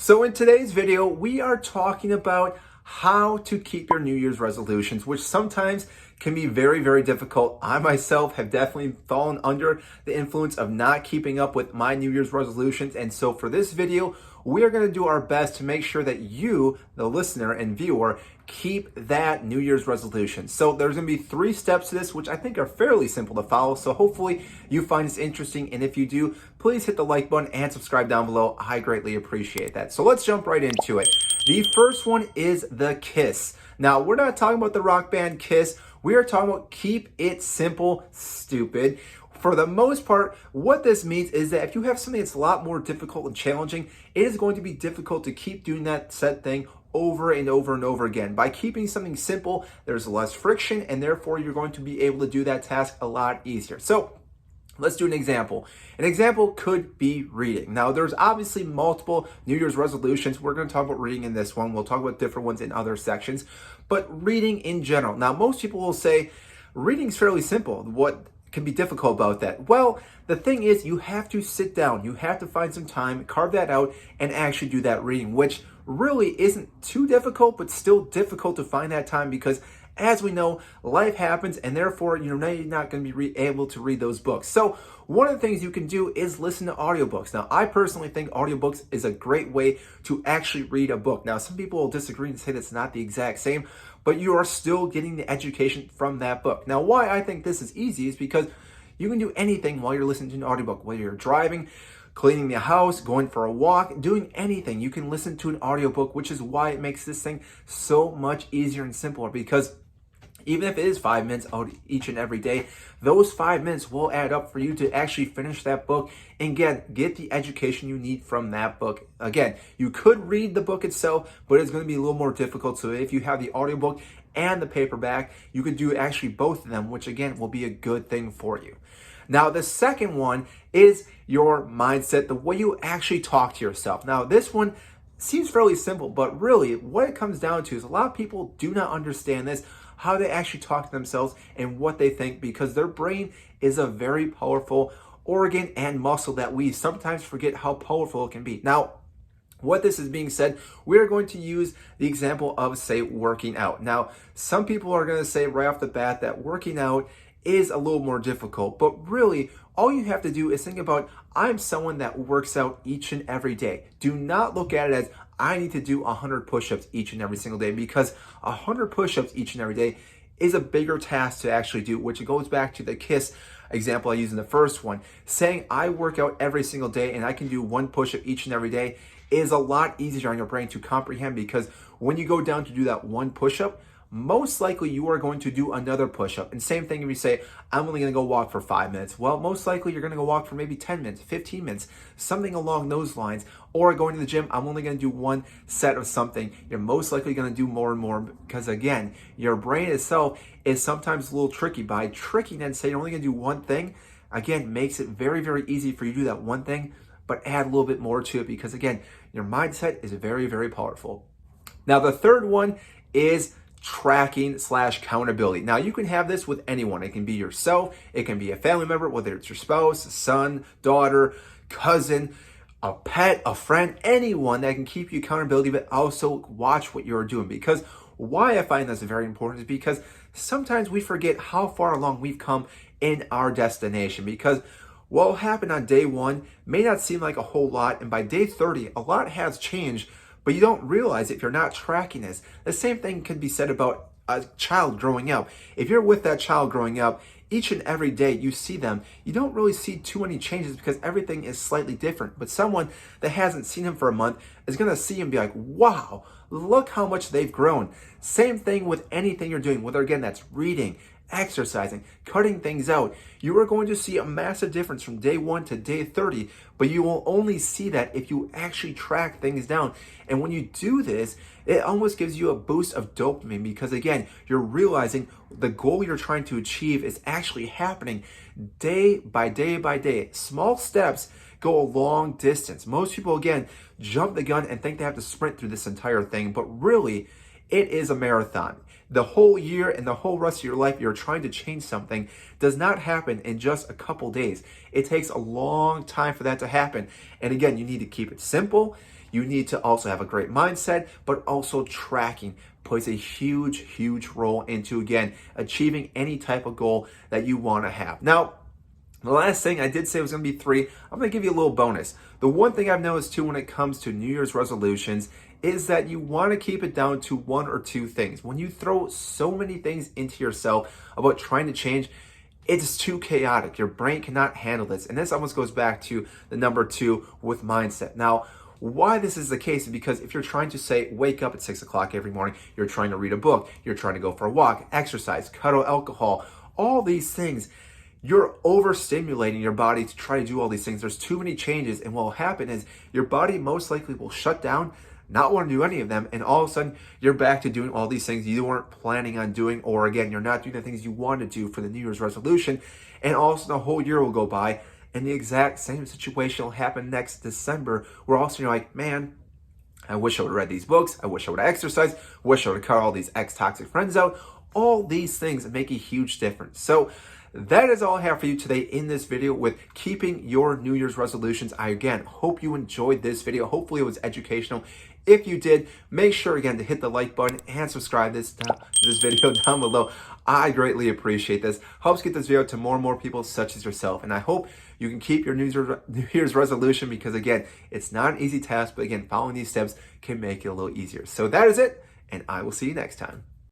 So in today's video, we are talking about how to keep your New Year's resolutions, which sometimes can be very, very difficult. I myself have definitely fallen under the influence of not keeping up with my New Year's resolutions. And so for this video, we are going to do our best to make sure that you, the listener and viewer, keep that New Year's resolution. So there's going to be 3 steps to this, which I think are fairly simple to follow. So hopefully you find this interesting. And if you do, please hit the like button and subscribe down below. I greatly appreciate that. So let's jump right into it. The first one is the KISS. Now, we're not talking about the rock band KISS. We are talking about keep it simple, stupid. For the most part, what this means is that if you have something that's a lot more difficult and challenging, it is going to be difficult to keep doing that said thing over and over and over again. By keeping something simple, there's less friction, and therefore you're going to be able to do that task a lot easier. So let's do an example. An example could be reading. Now, there's obviously multiple New Year's resolutions. We're going to talk about reading in this one. We'll talk about different ones in other sections, but reading in general. Now, most people will say reading's fairly simple. What can be difficult about that? Well, the thing is, you have to sit down. You have to find some time, carve that out, and actually do that reading, which really isn't too difficult, but still difficult to find that time because, as we know, life happens, and therefore you're not going to be able to read those books. So one of the things you can do is listen to audiobooks. Now, I personally think audiobooks is a great way to actually read a book. Now, some people will disagree and say that's not the exact same, but you are still getting the education from that book. Now, why I think this is easy is because you can do anything while you're listening to an audiobook, whether you're driving, cleaning the house, going for a walk, doing anything. You can listen to an audiobook, which is why it makes this thing so much easier and simpler, because even if it is 5 minutes out each and every day, those 5 minutes will add up for you to actually finish that book and get the education you need from that book. Again, you could read the book itself, but it's going to be a little more difficult. So if you have the audiobook and the paperback, you could do actually both of them, which again will be a good thing for you. Now, the second one is your mindset, the way you actually talk to yourself. Now, this one seems fairly simple, but really what it comes down to is a lot of people do not understand this, how they actually talk to themselves and what they think, because their brain is a very powerful organ and muscle that we sometimes forget how powerful it can be. Now, what this is being said, we're going to use the example of, say, working out. Now, some people are going to say right off the bat that working out is a little more difficult, but really all you have to do is think about, I'm someone that works out each and every day. Do not look at it as I need to do 100 push-ups each and every single day, because 100 push-ups each and every day is a bigger task to actually do, which goes back to the KISS example I used in the first one. Saying I work out every single day and I can do 1 push-up each and every day is a lot easier on your brain to comprehend, because when you go down to do that 1 push-up, most likely you are going to do another push-up. And same thing if you say, I'm only going to go walk for 5 minutes. Well, most likely you're going to go walk for maybe 10 minutes, 15 minutes, something along those lines. Or going to the gym, I'm only going to do 1 set of something. You're most likely going to do more and more, because again, your brain itself is sometimes a little tricky. By tricking and saying you're only going to do 1 thing, again, makes it very, very easy for you to do that 1 thing, but add a little bit more to it, because again, your mindset is very, very powerful. Now, the third one is tracking / accountability. Now, you can have this with anyone. It can be yourself, it can be a family member, whether it's your spouse, son, daughter, cousin, a pet, a friend, anyone that can keep you accountability, but also watch what you're doing. Because why I find this very important is because sometimes we forget how far along we've come in our destination, because what will happen on day 1 may not seem like a whole lot, and by day 30, a lot has changed, but you don't realize if you're not tracking this. The same thing can be said about a child growing up. If you're with that child growing up, each and every day you see them, you don't really see too many changes because everything is slightly different. But someone that hasn't seen him for a month is going to see him and be like, wow, look how much they've grown. Same thing with anything you're doing, whether again that's reading, exercising, cutting things out. You are going to see a massive difference from day 1 to day 30, but you will only see that if you actually track things down. And when you do this, it almost gives you a boost of dopamine, because again, you're realizing the goal you're trying to achieve is actually happening day by day by day. Small steps go a long distance. Most people, again, jump the gun and think they have to sprint through this entire thing, but really, it is a marathon. The whole year and the whole rest of your life, you're trying to change something, does not happen in just a couple days. It takes a long time for that to happen. And again, you need to keep it simple. you need to also have a great mindset, but also tracking plays a huge role into, again, achieving any type of goal that you want to have. Now, the last thing I did say was going to be 3. I'm going to give you a little bonus. The one thing I've noticed too when it comes to New Year's resolutions is that you want to keep it down to 1 or 2 things. When you throw so many things into yourself about trying to change, it's too chaotic. Your brain cannot handle this. And this almost goes back to the number 2 with mindset. Now, why this is the case is because if you're trying to say, wake up at 6 o'clock every morning, you're trying to read a book, you're trying to go for a walk, exercise, cut out alcohol, all these things, you're overstimulating your body to try to do all these things. There's too many changes. And what will happen is your body most likely will shut down, not want to do any of them. And all of a sudden you're back to doing all these things you weren't planning on doing. Or again, you're not doing the things you want to do for the New Year's resolution. And all of a sudden a whole year will go by and the exact same situation will happen next December, where also you're like, man, I wish I would have read these books. I wish I would have exercised. Wish I would have cut all these ex-toxic friends out. All these things make a huge difference. So that is all I have for you today in this video with keeping your New Year's resolutions. I, again, hope you enjoyed this video. Hopefully it was educational. If you did, make sure, again, to hit the like button and subscribe to this video down below. I greatly appreciate this. Helps get this video to more and more people such as yourself. And I hope you can keep your New Year's resolution because, again, it's not an easy task. But, again, following these steps can make it a little easier. So that is it, and I will see you next time.